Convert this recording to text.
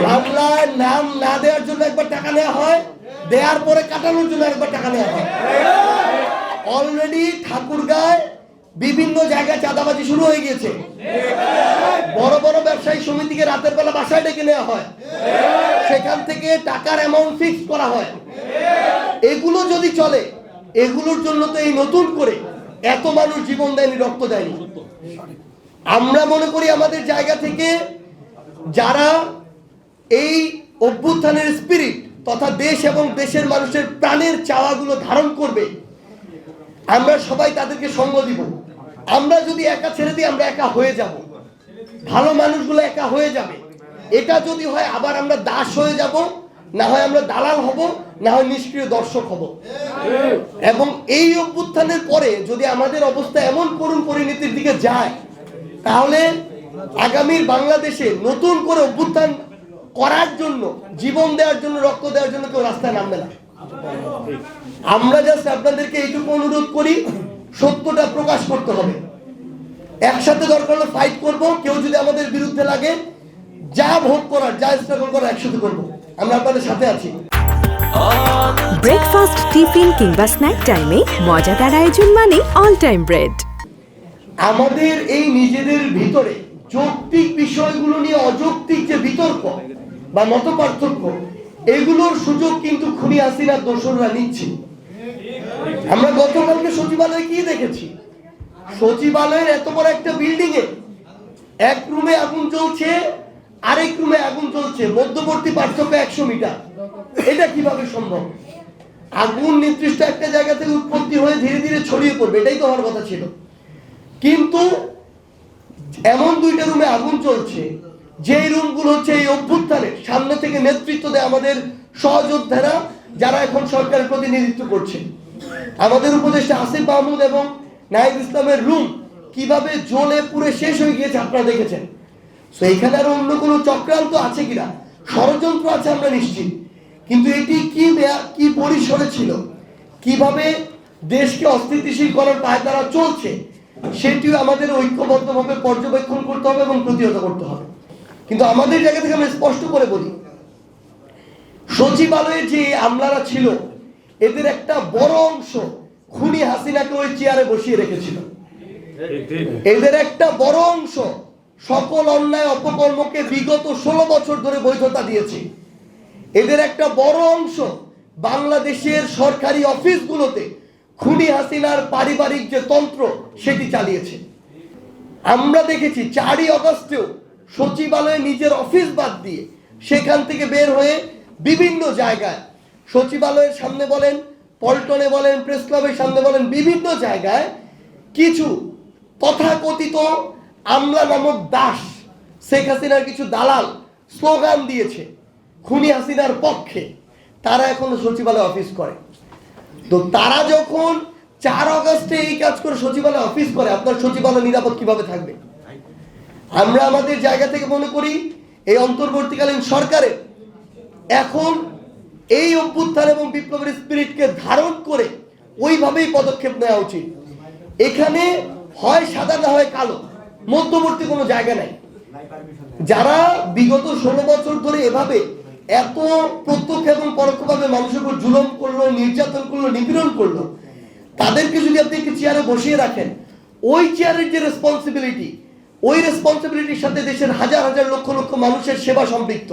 মামলায় নাম না দেওয়ার জন্য একবার টাকা নেওয়া হয়, দেওয়ার পরে কাটানোর জন্য একবার টাকা নেওয়া হয়। অলরেডি ঠাকুরগাঁয় বিভিন্ন জায়গায় চাঁদাবাজি শুরু হয়ে গিয়েছে। বড় বড় ব্যবসায়ী সমিতিকে রাতের বেলা বাসায় ডেকে নেওয়া হয়, সেখান থেকে টাকার অ্যামাউন্ট ফিক্স করা হয়। এগুলো যদি চলে, এগুলোর জন্য তো এই নতুন করে এত মানুষ জীবন দেয়নি, রক্ত দেয়নি। আমরা মনে করি আমাদের জায়গা থেকে যারা এই অভ্যুত্থানের স্পিরিট তথা দেশ এবং দেশের মানুষের প্রাণের চাওয়াগুলো ধারণ করবে, আমরা সবাই তাদেরকে সঙ্গ দিব। আমরা যদি একা ছেড়ে দিই, আমরা একা হয়ে যাব, ভালো মানুষগুলো একা হয়ে যাবে। এটা যদি হয় আবার আমরা দাস হয়ে যাব, না হয় আমরা দালাল হব, না হয় নিষ্ক্রিয় দর্শক হব। এবং এই অভ্যুত্থানের পরে যদি আমাদের অবস্থা এমন করুণ পরিণতির দিকে যায়, তাহলে আগামীর বাংলাদেশে নতুন করে অভ্যুত্থান করার জন্য, জীবন দেওয়ার জন্য, রক্ত দেওয়ার জন্য কেউ রাস্তায় নামবে না। আমরা জাস্ট আপনাদেরকে এইটুকু অনুরোধ করি, সত্যটা প্রকাশ করতে হবে। একসাথে দরকার হলে ফাইট করব। কেউ যদি আমাদের বিরুদ্ধে লাগে, যা ভোট করার, যা স্ট্রাগল করার একসাথে করব। আমরা আপনাদের সাথে আছি। ব্রেকফাস্ট, টিফিন কিংবা স্ন্যাক টাইমে মজাদার আয়োজন মানে অল টাইম ব্রেড। আমাদের এই নিজেদের ভিতরে যৌক্তিক বিষয়গুলো নিয়ে অযৌক্তিক যে বিতর্ক বা মত পার্থক্য, এগুলোর সুযোগ কিন্তু খুনি হাসিনার দোসররা নিচ্ছে। আমরা গতকালকে সচিবালয়ে কি দেখেছি? সচিবালয়ের এত বড় একটা বিল্ডিং এ এক রুমে আগুন জ্বলছে, আরেক রুমে আগুন জ্বলছে, মধ্যবর্তী পার্থক্য 100 মিটার। এটা কিভাবে সম্ভব? আগুন নির্দিষ্ট একটা জায়গা থেকে উৎপত্তি হয়ে ধীরে ধীরে ছড়িয়ে পড়বে, এটাই তো হওয়ার কথা ছিল। কিন্তু এমন দুইটা রুমে আগুন চলছে, যে রুমগুলো হচ্ছে এই অভ্যুত্থানের সামনে থেকে নেতৃত্ব দেয় আমাদের সহযোদ্ধারা, যারা এখন সরকারের প্রতিনিধিত্ব করছে। আমাদের উপদেষ্টা আসিফ মাহমুদ এবং নাহিদ ইসলামের রুম কিভাবে জ্বলে পুড়ে শেষ হয়ে গিয়েছে আপনারা দেখেছেন। তো এখানে আরো অন্য কোনো চক্রান্ত আছে কিনা, ষড়যন্ত্র আছে আমরা নিশ্চিত। কিন্তু এটি কি পরিসরে ছিল, কিভাবে দেশকে অস্থিতিশীল করার পায়তারা চলছে, সেটিও আমাদের ঐক্যবদ্ধভাবে পর্যবেক্ষণ করতে হবে এবং প্রতিহত করতে হবে। কিন্তু আমাদের জায়গা থেকে আমরা স্পষ্ট করে বলি, সচিবালয়ে যে আমলারা ছিল, এদের একটা বড় অংশ খুনি হাসিনাকে ওই চেয়ারে বসিয়ে রেখেছিল। এদের একটা বড় অংশ সকল অন্যায় অপকর্মকে বিগত 16 বছর ধরে বৈধতা দিয়েছে। এদের একটা বড় অংশ বাংলাদেশের সরকারি অফিসগুলোতে খুনি হাসিনার পারিবারিক যে তন্ত্র, সেটি চালিয়েছে। আমরা দেখেছি 4ই আগস্টেও সচিবালয়ে নিজের অফিস বাদ দিয়ে সেখান থেকে বের হয়ে বিভিন্ন জায়গায়, সচিবালয়ের সামনে বলেন, পল্টনে বলেন, প্রেস ক্লাবের সামনে বলেন, বিভিন্ন জায়গায় কিছু তথাকথিত আমলা নামক দাস, শেখ হাসিনার কিছু দালাল স্লোগান দিয়েছে খুনি হাসিনার পক্ষে। তারা এখন সচিবালয়ে অফিস করে। তো তারা যখন 4 আগস্টে এই কাজ করে সচিবালয়ে অফিস করে, আপনার সচিবালয় নিরাপদ কিভাবে থাকবে? আমরা আমাদের জায়গা থেকে মনে করি এই অন্তর্বর্তীকালীন সরকারের এখন এই অভ্যুত্থান এবং বিপ্লবের স্পিরিটকে ধারণ করে ওইভাবেই পদক্ষেপ নেওয়া উচিত। এখানে হয় সাদা না হয় কালো, মধ্যবর্তী কোনো জায়গা নাই। যারা বিগত 16 বছর ধরে এভাবে এত প্রত্যক্ষ এবং পরোক্ষভাবে মানুষের উপর জুলুম করলো, নির্যাতন করলো, নিপীড়ন করলো, তাদেরকে যদি আপনি একটি চেয়ারে বসিয়ে রাখেন, ওই চেয়ারের যে রেসপন্সিবিলিটি, ওই রেসপন্সিবিলিটির সাথে দেশের হাজার হাজার লক্ষ লক্ষ মানুষের সেবা সম্পৃক্ত।